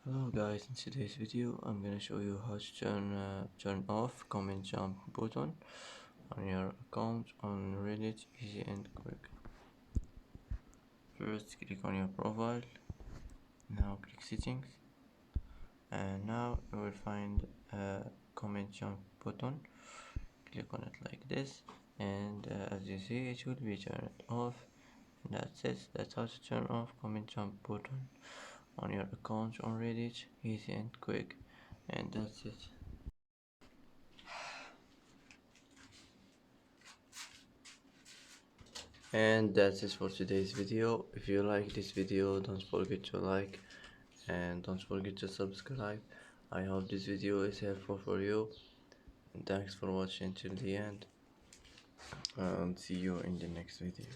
Hello guys, in today's video I'm gonna show you how to turn off comment jump button on your account on Reddit, easy and quick. First click on your profile, now click settings, and now you will find a comment jump button. Click on it like this, and as you see it will be turned off. And that's it. That's how to turn off comment jump button on your account on Reddit, easy and quick. And that's it. And that's it for today's video. If you like this video, don't forget to like and don't forget to subscribe. I hope this video is helpful for you, and thanks for watching till the end, and see you in the next video.